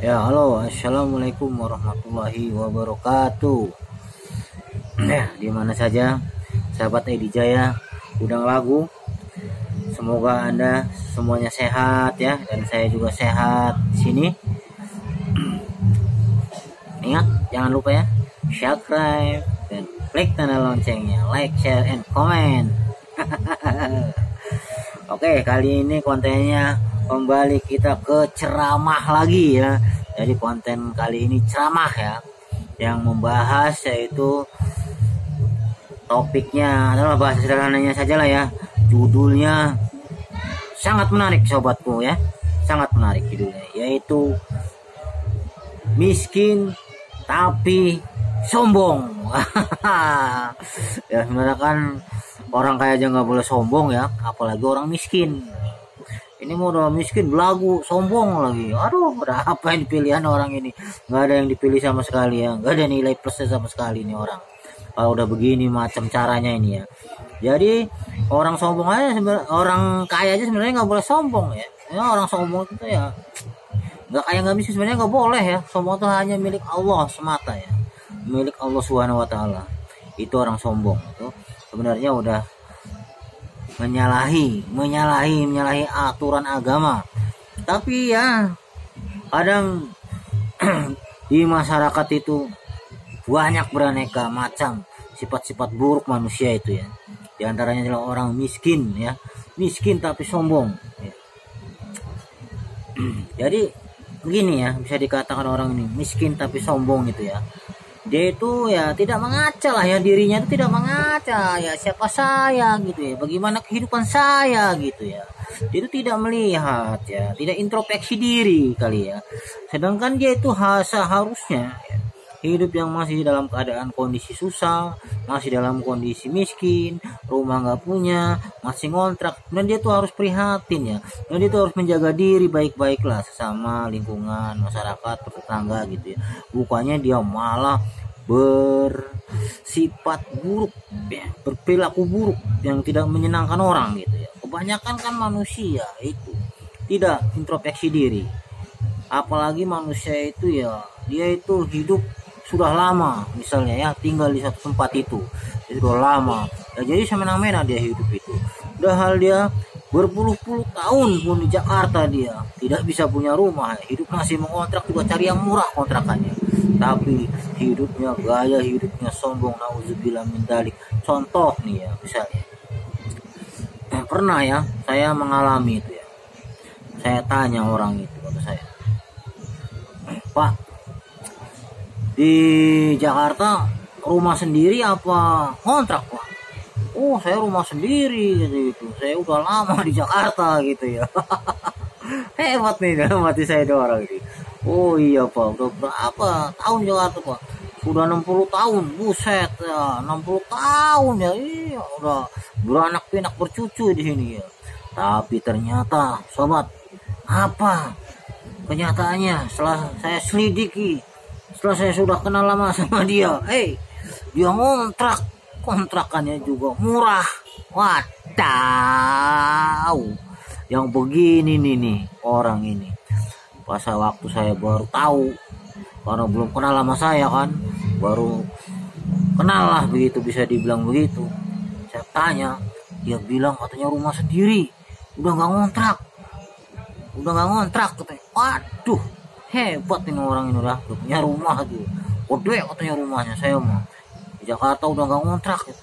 Ya, halo, assalamualaikum warahmatullahi wabarakatuh. Ya, di mana saja, sahabat Edi Jaya, Gudang Lagu. Semoga Anda semuanya sehat ya, dan saya juga sehat di sini. Ingat, jangan lupa ya, subscribe dan klik tanda loncengnya, like, share, and comment. Oke, kali ini kontennya kembali kita ke ceramah lagi ya. Jadi konten kali ini ceramah ya, yang membahas yaitu topiknya adalah bahasa sederhananya saja lah ya. Judulnya sangat menarik sobatku ya, sangat menarik judulnya, yaitu miskin tapi sombong. Ya sebenarnya kan orang kaya aja nggak boleh sombong ya, apalagi orang miskin. Ini mau udah miskin belagu sombong lagi. Aduh, berapa yang dipilihan orang ini? Nggak ada yang dipilih sama sekali ya, nggak ada nilai plusnya sama sekali nih orang. Kalau udah begini macam caranya ini ya. Jadi orang sombong aja, orang kaya aja sebenarnya nggak boleh sombong ya. Ya orang sombong itu ya nggak kaya nggak miskin sebenarnya nggak boleh ya. Sombong itu hanya milik Allah semata ya, milik Allah Subhanahu Wa Taala. Itu orang sombong itu sebenarnya udah menyalahi aturan agama. Tapi ya kadang di masyarakat itu banyak beraneka macam sifat-sifat buruk manusia itu ya. Di antaranya adalah orang miskin ya, miskin tapi sombong ya. Jadi begini ya, bisa dikatakan orang ini miskin tapi sombong gitu ya. Dia itu ya tidak mengaca lah ya, dirinya itu tidak mengaca ya, siapa saya gitu ya, bagaimana kehidupan saya gitu ya. Dia itu tidak melihat ya, tidak introspeksi diri kali ya. Sedangkan dia itu seharusnya ya, hidup yang masih dalam keadaan kondisi susah, masih dalam kondisi miskin, rumah nggak punya, masih ngontrak, dan dia tuh harus prihatin ya, dan dia tuh harus menjaga diri baik-baik lah sesama lingkungan masyarakat tetangga gitu ya. Bukannya dia malah bersifat buruk ya, berperilaku buruk yang tidak menyenangkan orang gitu ya. Kebanyakan kan manusia itu tidak introspeksi diri, apalagi manusia itu ya, dia itu hidup sudah lama misalnya ya, tinggal di satu tempat itu dia sudah lama ya, jadi semena-mena dia hidup itu. Udah hal dia berpuluh-puluh tahun pun di Jakarta dia tidak bisa punya rumah, hidup masih mengontrak, juga cari yang murah kontrakannya, tapi hidupnya, gaya hidupnya sombong, nauzubillah min dzalik. Contoh nih ya, misalnya pernah ya saya mengalami itu ya, saya tanya orang itu, kata saya, Pak, di Jakarta rumah sendiri apa kontrak Pak? Oh saya rumah sendiri gitu, saya udah lama di Jakarta gitu ya. Hebat nih dalam hati saya ada orang ini. Oh iya Pak, udah berapa tahun Jakarta Pak? Sudah 60 tahun, buset ya, 60 tahun ya, iya udah beranak pinak bercucu di sini ya. Tapi ternyata sobat, apa kenyataannya setelah saya selidiki, setelah saya sudah kenal lama sama dia, dia ngontrak, kontrakannya juga murah. Wadaw, yang begini nih orang ini. Pas waktu saya baru tahu, karena belum kenal sama saya kan, baru kenal lah begitu, bisa dibilang begitu. Saya tanya, dia bilang katanya rumah sendiri, udah nggak ngontrak katanya. Waduh, hebat ini orang ini, udah punya rumah tuh, gede katanya rumahnya. Saya mah di Jakarta udah nggak ngontrak gitu.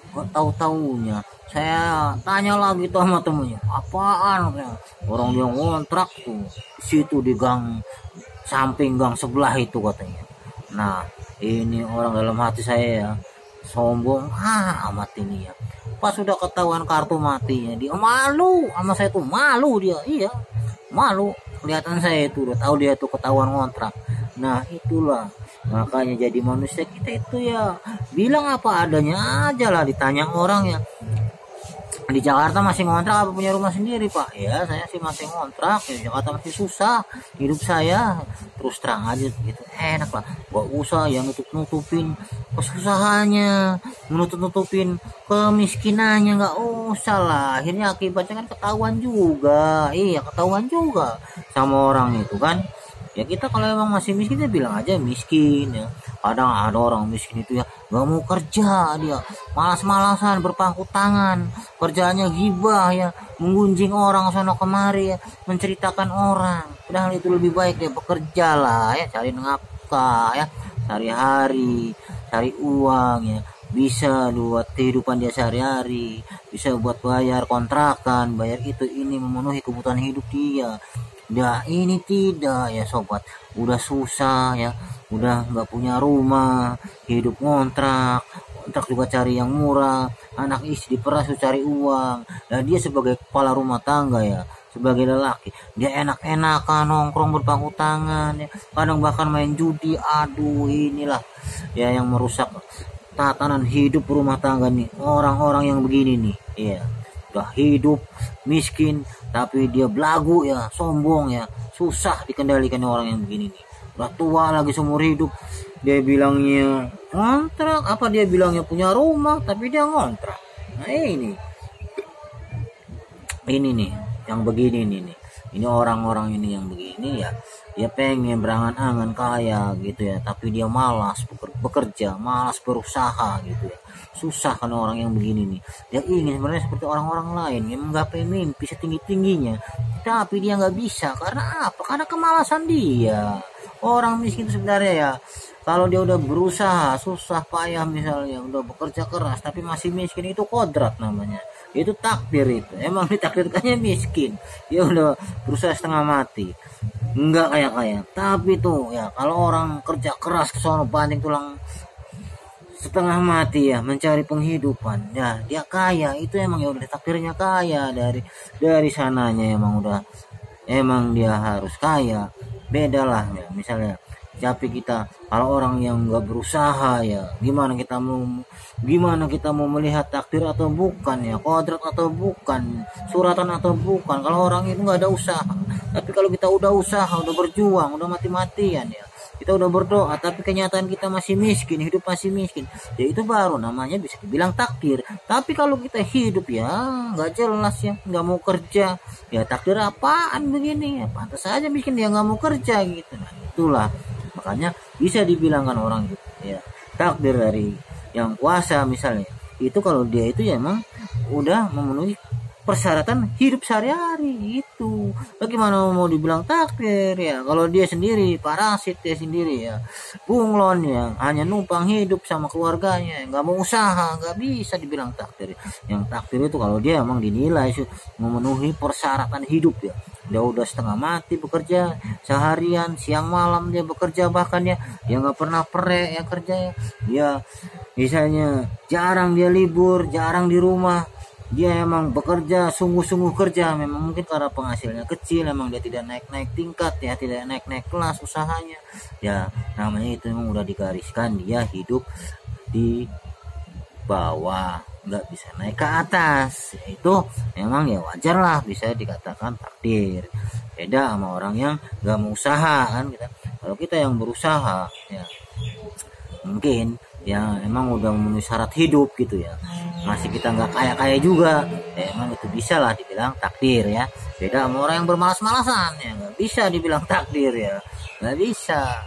Gak tahu-taunya saya tanya lagi tuh sama temennya, apaan katanya, orang dia ngontrak tuh situ di gang samping, gang sebelah itu katanya. Nah ini orang dalam hati saya ya, sombong amat ini ya. Pas sudah ketahuan kartu matinya, dia malu sama saya tuh, malu dia, iya malu. Kelihatan saya itu udah tahu dia tuh ketahuan ngontrak. Nah itulah makanya jadi manusia kita itu ya bilang apa adanya aja lah. Ditanya orang ya, di Jakarta masih ngontrak apa punya rumah sendiri Pak? Ya saya sih masih ngontrak ya, Jakarta masih susah hidup saya, terus terang aja gitu, enak lah, gak usah yang nutup-nutupin kesusahannya, menutup-nutupin kemiskinannya, gak usah lah. Akhirnya akibatnya kan ketahuan juga, iya ketahuan juga sama orang itu kan. Ya kita kalau emang masih miskin ya bilang aja miskin ya. Kadang ada orang miskin itu ya nggak mau kerja, dia malas-malasan berpangku tangan, kerjanya gibah ya, menggunjing orang sono kemari ya, menceritakan orang. Padahal itu lebih baik dia bekerja lah ya, cari nafkah ya, sehari-hari, cari uang ya, bisa buat kehidupan dia sehari-hari, bisa buat bayar kontrakan, bayar itu ini, memenuhi kebutuhan hidup dia. Ya ini tidak ya sobat, udah susah ya, udah nggak punya rumah, hidup ngontrak, kontrak juga cari yang murah, anak istri peras cari uang, dan dia sebagai kepala rumah tangga ya, sebagai lelaki, dia enak-enakan nongkrong berpangku tangan ya, kadang bahkan main judi. Aduh inilah ya yang merusak tatanan hidup rumah tangga nih, orang-orang yang begini nih. Iya, udah hidup miskin tapi dia belagu ya, sombong ya, susah dikendalikan orang yang begini nih. Udah tua lagi seumur hidup, dia bilangnya ngontrak, apa dia bilangnya punya rumah tapi dia ngontrak. Nah ini nih yang begini nih, ini orang-orang ini yang begini ya, dia pengen berangan-angan kaya gitu ya, tapi dia malas bekerja, malas berusaha gitu ya. Susah kan orang yang begini nih, dia ingin sebenarnya seperti orang-orang lain yang menggapai mimpi setinggi-tingginya, tapi dia nggak bisa. Karena apa? Karena kemalasan dia. Orang miskin itu sebenarnya ya, kalau dia udah berusaha susah payah misalnya, udah bekerja keras tapi masih miskin, itu kodrat namanya, itu takdir. Itu emang ditakdirkannya miskin, dia udah berusaha setengah mati, enggak kaya-kaya. Tapi tuh ya, kalau orang kerja keras ke sono banting tulang setengah mati ya, mencari penghidupan ya, dia kaya. Itu emang ya udah takdirnya kaya, dari sananya emang dia harus kaya. Beda lah ya, misalnya. Tapi kita kalau orang yang nggak berusaha ya, gimana kita mau melihat takdir atau bukan ya, kodrat atau bukan, suratan atau bukan, kalau orang itu nggak ada usaha. Tapi kalau kita udah usaha, udah berjuang, udah mati-matian ya, kita udah berdoa tapi kenyataan kita masih miskin, hidup masih miskin, ya itu baru namanya bisa dibilang takdir. Tapi kalau kita hidup ya nggak jelas ya, nggak mau kerja ya, takdir apaan begini ya, pantas saja miskin dia nggak mau kerja gitu. Nah itulah makanya bisa dibilangkan orang gitu ya, takdir dari yang kuasa misalnya, itu kalau dia itu ya emang udah memenuhi persyaratan hidup sehari-hari. Itu bagaimana mau dibilang takdir ya, kalau dia sendiri parasit, dia sendiri ya bunglon ya, hanya numpang hidup sama keluarganya, nggak mau usaha, nggak bisa dibilang takdir. Yang takdir itu kalau dia emang dinilai memenuhi persyaratan hidup ya, dia udah setengah mati bekerja seharian, siang malam dia bekerja, bahkan ya dia nggak pernah perek ya kerja ya, dia misalnya jarang dia libur, jarang di rumah, dia emang bekerja sungguh-sungguh kerja. Memang mungkin karena penghasilnya kecil, emang dia tidak naik-naik tingkat ya, tidak naik-naik kelas usahanya ya, namanya itu memang udah digariskan dia hidup di bawah, nggak bisa naik ke atas. Itu memang ya wajar lah, bisa dikatakan takdir. Beda sama orang yang nggak mau usaha kan kita. Kalau kita yang berusaha ya, mungkin ya emang udah memenuhi syarat hidup gitu ya, masih kita nggak kaya-kaya juga ya, emang itu bisa lah dibilang takdir ya. Beda sama orang yang bermalas-malasan ya, nggak bisa dibilang takdir ya, nggak bisa.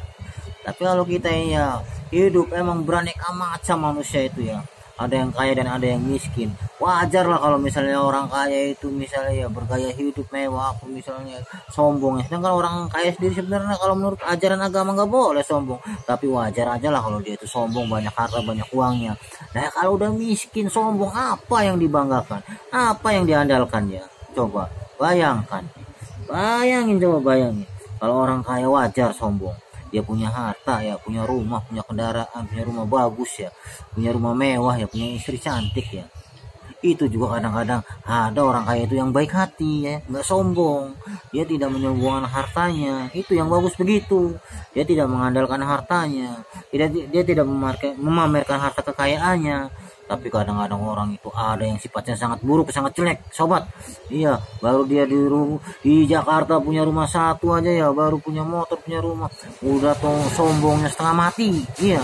Tapi kalau kita ya hidup emang beraneka macam manusia itu ya, ada yang kaya dan ada yang miskin. Wajar lah kalau misalnya orang kaya itu misalnya ya bergaya hidup mewah, aku misalnya sombong ya. Sedangkan orang kaya sendiri sebenarnya kalau menurut ajaran agama nggak boleh sombong, tapi wajar aja lah kalau dia itu sombong, banyak harta, banyak uangnya. Nah kalau udah miskin sombong, apa yang dibanggakan, apa yang diandalkan ya? Coba bayangkan, bayangin kalau orang kaya wajar sombong, dia punya harta ya, punya rumah, punya kendaraan, punya rumah bagus ya, punya rumah mewah ya, punya istri cantik ya. Itu juga kadang-kadang ada orang kaya itu yang baik hati ya, nggak sombong, dia tidak menyombongkan hartanya, itu yang bagus begitu. Dia tidak mengandalkan hartanya, dia tidak memamerkan harta kekayaannya. Tapi kadang-kadang orang itu ada yang sifatnya sangat buruk, sangat jelek sobat. Iya, baru dia di Jakarta punya rumah satu aja ya, baru punya motor, punya rumah, udah tuh sombongnya setengah mati. Iya,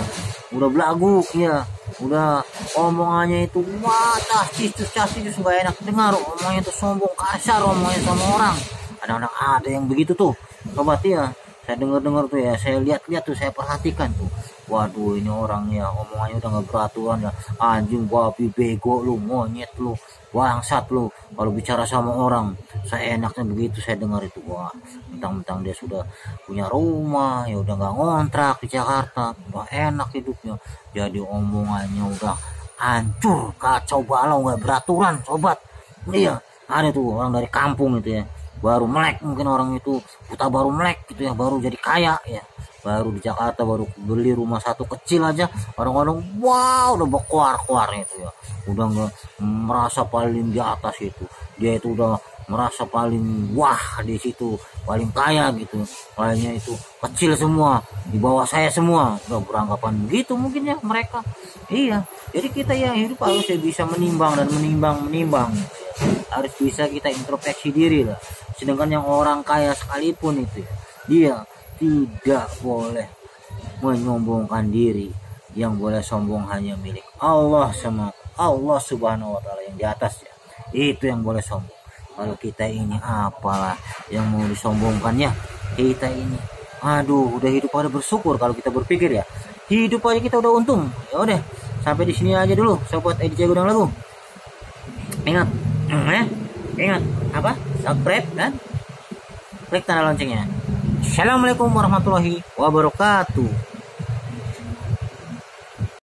udah belagu ya, udah omongannya itu wah castis nggak enak dengar, omongannya itu sombong, kasar omongnya sama orang. Kadang-kadang ada yang begitu tuh sobat ya, saya dengar tuh ya, saya lihat-lihat tuh, saya perhatikan tuh. Waduh, ini orang ya omongannya udah nggak beraturan ya. Anjing, babi, bego lu, monyet lu, bangsat lu. Kalau bicara sama orang, saya enaknya begitu saya dengar itu. Wah, mentang-mentang dia sudah punya rumah, ya udah nggak ngontrak di Jakarta, udah enak hidupnya. Jadi omongannya udah hancur, kacau balau, nggak beraturan, sobat. Iya, ada tuh orang dari kampung itu ya, baru melek mungkin orang itu, buta baru melek gitu ya, baru jadi kaya ya, baru di Jakarta baru beli rumah satu kecil aja, orang-orang wow udah berkuar-kuar itu ya, udah nggak merasa paling di atas itu, dia itu udah merasa paling wah di situ, paling kaya gitu, kayaknya itu kecil semua di bawah saya semua, udah beranggapan begitu mungkin ya mereka. Iya, jadi kita yang hidup harus bisa menimbang dan menimbang, harus bisa kita introspeksi diri lah. Sedangkan yang orang kaya sekalipun itu dia tidak boleh menyombongkan diri, yang boleh sombong hanya milik Allah, sama Allah Subhanahu wa taala yang di atas ya, itu yang boleh sombong. Kalau kita ini apalah yang mau disombongkan ya, kita ini aduh udah hidup pada bersyukur. Kalau kita berpikir ya, hidup aja kita udah untung. Ya udah, sampai di sini aja dulu sobat Edi Gudang Lagu. Ingat, ingat apa? Subscribe dan klik tanda loncengnya. Assalamualaikum warahmatullahi wabarakatuh.